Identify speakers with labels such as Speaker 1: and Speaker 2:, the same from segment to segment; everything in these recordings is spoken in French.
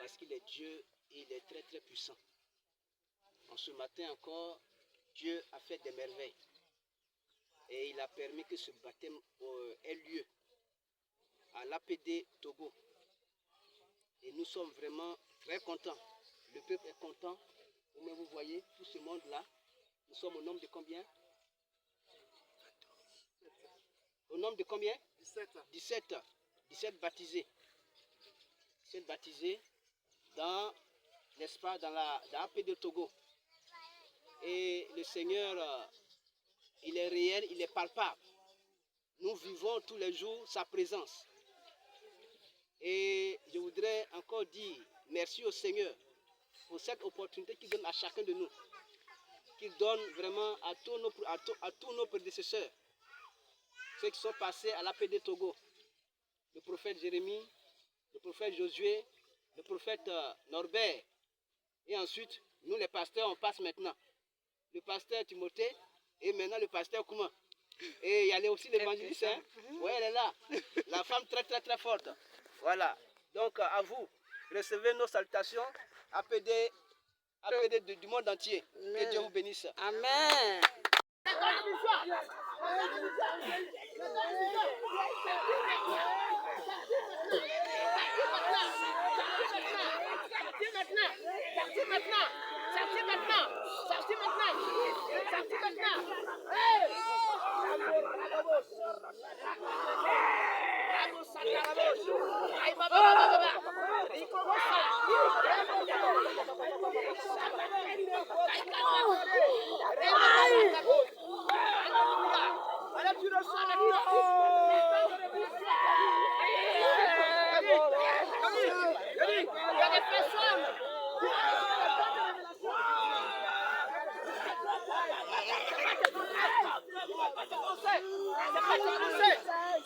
Speaker 1: parce qu'il est Dieu et il est très très puissant. En ce matin encore, Dieu a fait des merveilles. Et il a permis que ce baptême ait lieu à l'APD Togo. Et nous sommes vraiment très contents. Le peuple est content. Vous voyez, tout ce monde-là, nous sommes au nombre de combien? Au nombre de combien? 17 baptisés. 17 baptisés dans, n'est-ce pas, dans l'APD Togo. Et le Seigneur, il est réel, il est palpable. Nous vivons tous les jours sa présence. Et je voudrais encore dire merci au Seigneur pour cette opportunité qu'il donne à chacun de nous. Qu'il donne vraiment à tous nos prédécesseurs. Ceux qui sont passés à l'APD Togo. Le prophète Jérémie, le prophète Josué, le prophète Norbert. Et ensuite, nous les pasteurs, on passe maintenant. Le pasteur Timothée et maintenant le pasteur Kouma. Et il y a aussi l'évangéliste. Hein? Oui, elle est là. La femme très très très forte. Voilà. Donc à vous, recevez nos salutations. APD du monde entier. Que Dieu vous bénisse.
Speaker 2: Amen.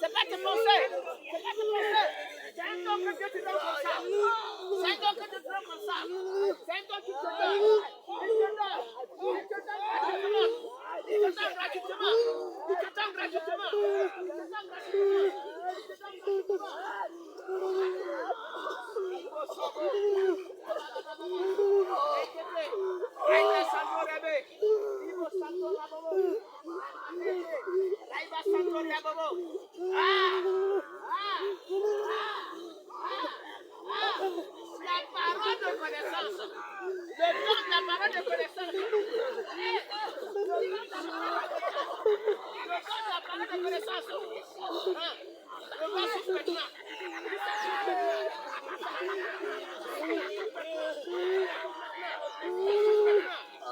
Speaker 3: C'est pas tes pensées. C'est un don que Dieu te donne comme ça. C'est un don que Dieu te donne comme ça. C'est un don qui te donne. Il te donne gratuitement. Il te donne gratuitement. La parole de connaissance. Le don de la parole de connaissance. Le don de la parole de connaissance. Le voit souffle maintenant.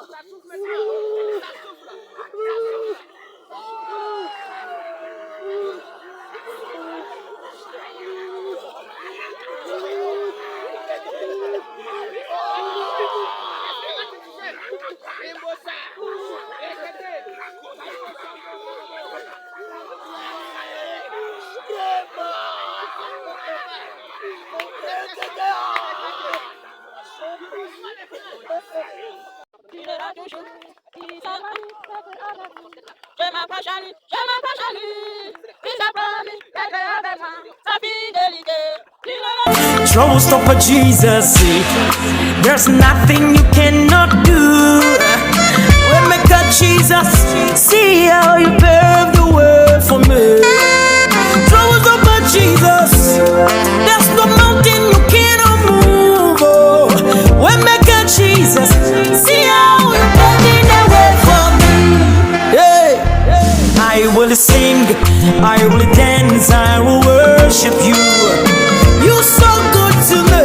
Speaker 3: Ça souffle maintenant. Ça souffle.
Speaker 2: Je m'appelle Chali, il a promis d'être avec moi, sa fidélité.
Speaker 4: Trouble stopper Jesus, there's nothing you cannot do. When make God Jesus, see how you paved the way for me. Trouble stopper Jesus, there's no mountain you cannot move. Oh, when make God Jesus, see how you paved the way for me. Hey, I will sing, I will dance, I will worship you. You're so good to me,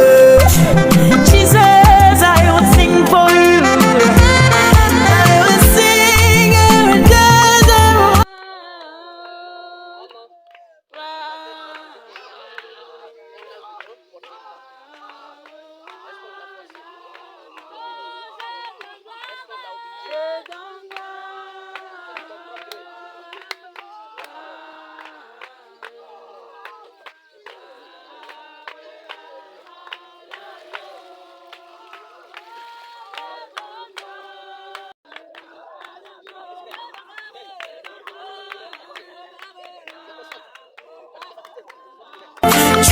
Speaker 4: Jesus. I will sing for you. I will sing and dance.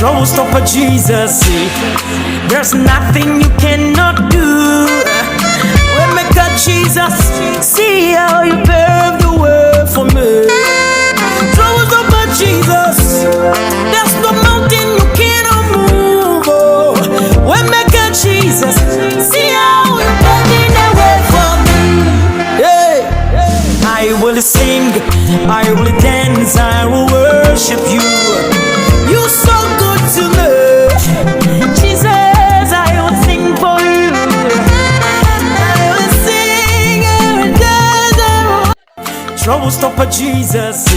Speaker 4: Showstopper Jesus, there's nothing you cannot do. Waymaker Jesus, see how you paved the way for me. Showstopper Jesus, there's no mountain you cannot move. Oh, Waymaker Jesus, see how you paved the way for me. Hey, I will sing, I will dance, I will worship you. You so good to me, Jesus. I will sing for you. I will sing and dance. Showstopper Jesus,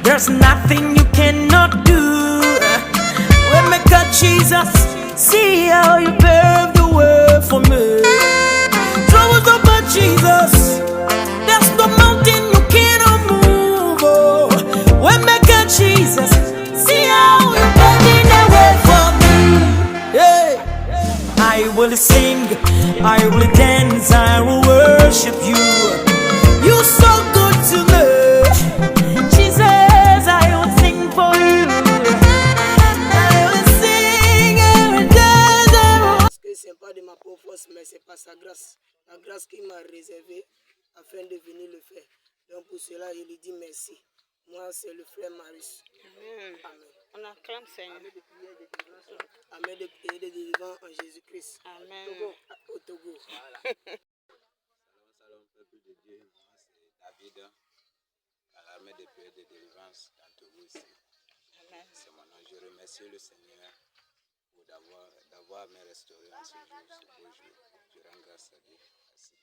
Speaker 4: there's nothing you cannot do. Waymaker Jesus, see how you paved the way for me. Showstopper Jesus, there's no mountain you cannot move. Oh, Waymaker Jesus, see how you paved the way for me. Hey, I will sing, I will dance, I will worship you. You so good to me, Jesus. I will sing for you. I will sing and dance.
Speaker 5: Parce que ce n'est pas de ma propre force, mais c'est par sa grâce. La grâce qu'il m'a réservée afin de venir le faire. Donc pour cela, je lui dis merci. Moi, c'est le frère Marius.
Speaker 2: Amen.
Speaker 5: Amen.
Speaker 2: On acclame Seigneur.
Speaker 5: Amen de prier de délivrance en Jésus-Christ.
Speaker 2: Amen.
Speaker 5: Au Togo.
Speaker 6: Salam, peuple de Dieu. Moi, c'est David, à l'armée de prière de délivrance dans Togo ici.
Speaker 2: Amen.
Speaker 6: C'est mon nom. Je remercie le Seigneur pour d'avoir me restauré en ce jour, ce beau jour. Je rends grâce à Dieu. Merci.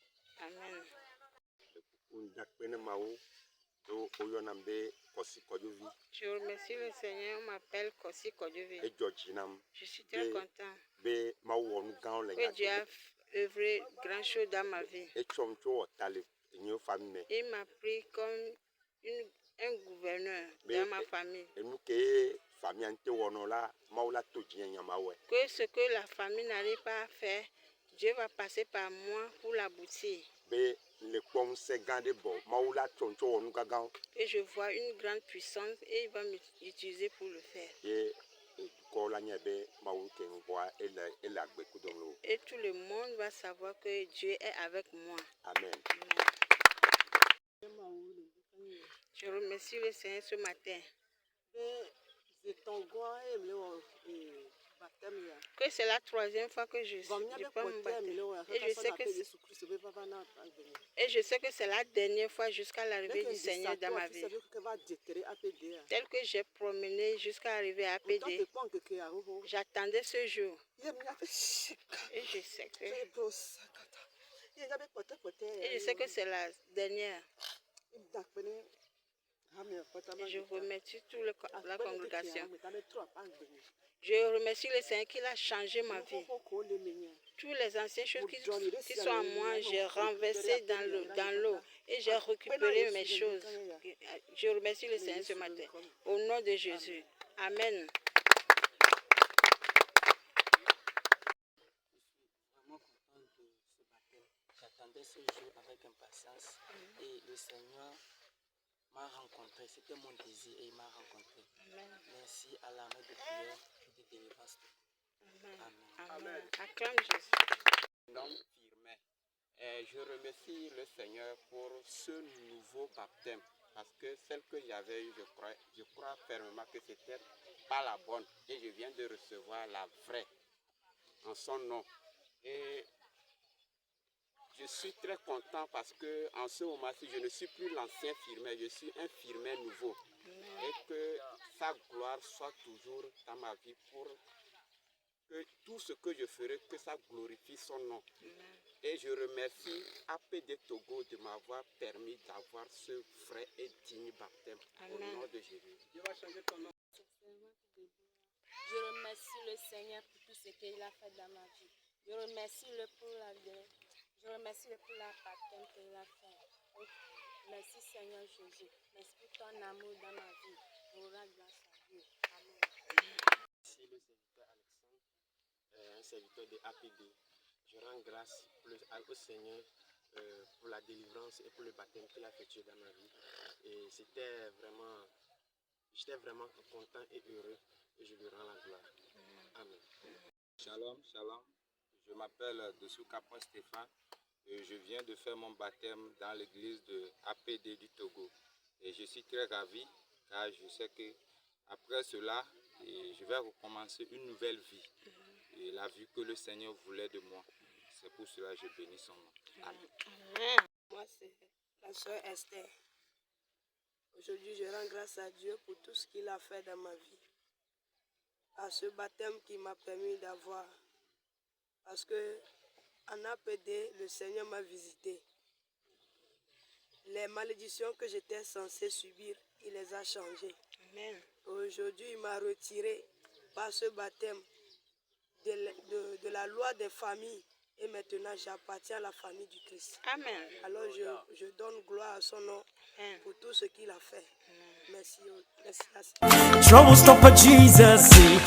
Speaker 2: Amen. Je remercie le Seigneur, on m'appelle Kossi Kodjovi. Je suis très content que Dieu a œuvré grand chose dans ma vie. Il m'a pris comme un gouverneur dans ma famille. Que ce que la famille n'arrive pas à faire, Dieu va passer par moi pour l'aboutir. Et je vois une grande puissance et il va m'utiliser pour le faire. Et tout le monde va savoir que Dieu est avec moi.
Speaker 6: Amen.
Speaker 2: Je remercie le Seigneur ce matin. Que c'est la troisième fois que je prends mon baptême. Et je sais que c'est la dernière fois jusqu'à l'arrivée du Seigneur dans ma vie. Tel que j'ai promené jusqu'à arriver à APD, j'attendais ce jour. Et je sais que c'est la dernière. Et je remercie toute la congrégation. Je remercie le Seigneur qui a changé ma vie. Toutes les anciennes choses qui sont à moi, j'ai renversé dans l'eau et j'ai récupéré mes choses. Je remercie le Seigneur ce matin. Au nom de Jésus. Amen.
Speaker 5: J'attendais ce jour avec impatience et le Seigneur m'a rencontré. C'était mon désir et il m'a rencontré.
Speaker 2: Amen.
Speaker 5: Merci à l'armée de prière et de délivrance.
Speaker 2: Amen. Amen. Acclame Jésus.
Speaker 6: Nom firme. Je remercie le Seigneur pour ce nouveau baptême. Parce que celle que j'avais eue, je crois fermement que c'était pas la bonne. Et je viens de recevoir la vraie en son nom. Et je suis très content parce que en ce moment-ci, je ne suis plus l'ancien firmé, je suis un firmé nouveau. Et que sa gloire soit toujours dans ma vie pour que tout ce que je ferai, que ça glorifie son nom. Et je remercie APD Togo de m'avoir permis d'avoir ce vrai et digne baptême. Au nom de Jésus. Dieu va changer ton nom.
Speaker 7: Je remercie le Seigneur pour tout ce qu'il a fait dans ma vie. Je remercie le pour la baptême qu'il a fait. Merci Seigneur Jésus. Merci pour ton amour dans ma vie. Je rends grâce à Dieu. Amen.
Speaker 8: Merci le serviteur Alexandre, un serviteur de APD. Je rends grâce au Seigneur pour la délivrance et pour le baptême qu'il a effectué dans ma vie. Et j'étais vraiment content et heureux et je lui rends la gloire. Amen.
Speaker 6: Shalom, shalom. Je m'appelle Dessouka Stéphane et je viens de faire mon baptême dans l'église de APD du Togo. Et je suis très ravi car je sais que après cela, je vais recommencer une nouvelle vie. Et la vie que le Seigneur voulait de moi. C'est pour cela que je bénis son nom. Amen.
Speaker 5: Moi, c'est la soeur Esther. Aujourd'hui, je rends grâce à Dieu pour tout ce qu'il a fait dans ma vie. À ce baptême qui m'a permis d'avoir. Parce que en APD, le Seigneur m'a visité. Les malédictions que j'étais censé subir, il les a changées.
Speaker 2: Amen.
Speaker 5: Aujourd'hui, il m'a retiré par ce baptême de la loi des familles. Et maintenant, j'appartiens à la famille du Christ.
Speaker 2: Amen.
Speaker 5: Alors, je donne gloire à son nom pour tout ce qu'il a fait. Merci. Merci.
Speaker 4: Trouble stopper Jesus, see.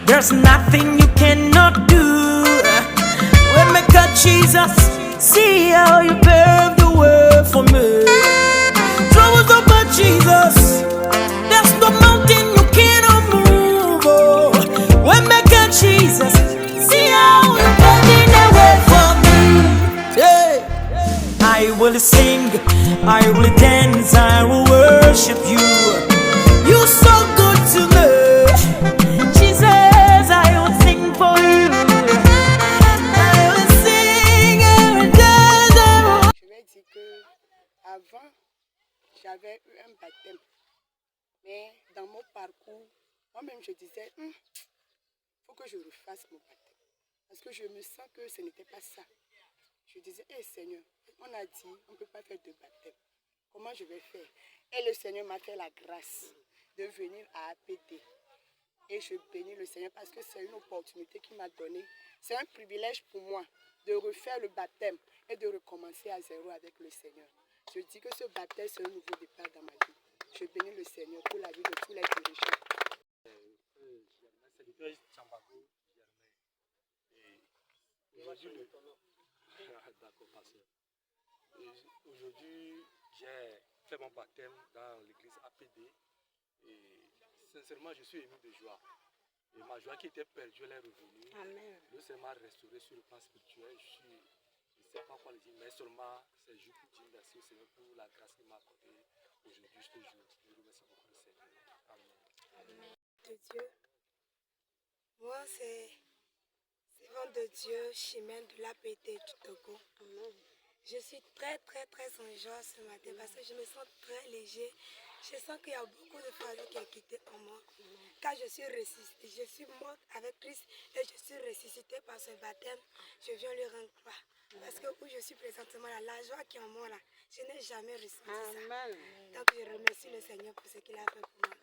Speaker 4: There's nothing you cannot do. When me cut Jesus, see how you paved the way for me. Trouble stopper Jesus, there's no mountain you cannot move. Oh. When me cut Jesus, see how you paved the way for me. Yeah. I will sing, I will dance, I will worship you. You're so good to me, Jesus. I will sing for you. I will sing, I will dance, I will.
Speaker 9: Je vais dire que avant, j'avais eu un baptême, mais dans mon parcours, moi-même je disais, faut que je refasse mon baptême, parce que je me sens que ce n'était pas ça. Je disais, Seigneur, on a dit, on ne peut pas faire de baptême. Comment je vais faire? Et le Seigneur m'a fait la grâce de venir à APD. Et je bénis le Seigneur parce que c'est une opportunité qu'il m'a donnée. C'est un privilège pour moi de refaire le baptême et de recommencer à zéro avec le Seigneur. Je dis que ce baptême, c'est un nouveau départ dans ma vie. Je bénis le Seigneur pour la vie de tous les dirigeants.
Speaker 8: Aujourd'hui, j'ai fait mon baptême dans l'église APD et sincèrement, je suis ému de joie. Et ma joie qui était perdue, elle est revenue.
Speaker 2: Amen.
Speaker 8: Le Seigneur m'a restauré sur le plan spirituel. Je ne sais pas quoi le dire, mais seulement c'est juste pour dire merci au Seigneur pour la grâce qu'il m'a accordée aujourd'hui, ce jour. Je remercie beaucoup le Seigneur. Amen.
Speaker 5: De Dieu. Moi, c'est Servante de Dieu, Chimène de l'APD du Togo. Je suis très en joie ce matin parce que je me sens très léger. Je sens qu'il y a beaucoup de fardeau qui est quitté en moi. Car je suis ressuscitée, je suis morte avec Christ et je suis ressuscitée par ce baptême. Je viens lui rendre gloire. Parce que où je suis présentement là, la joie qui est en moi là, je n'ai jamais ressenti ça. Donc je remercie le Seigneur pour ce qu'il a fait pour moi.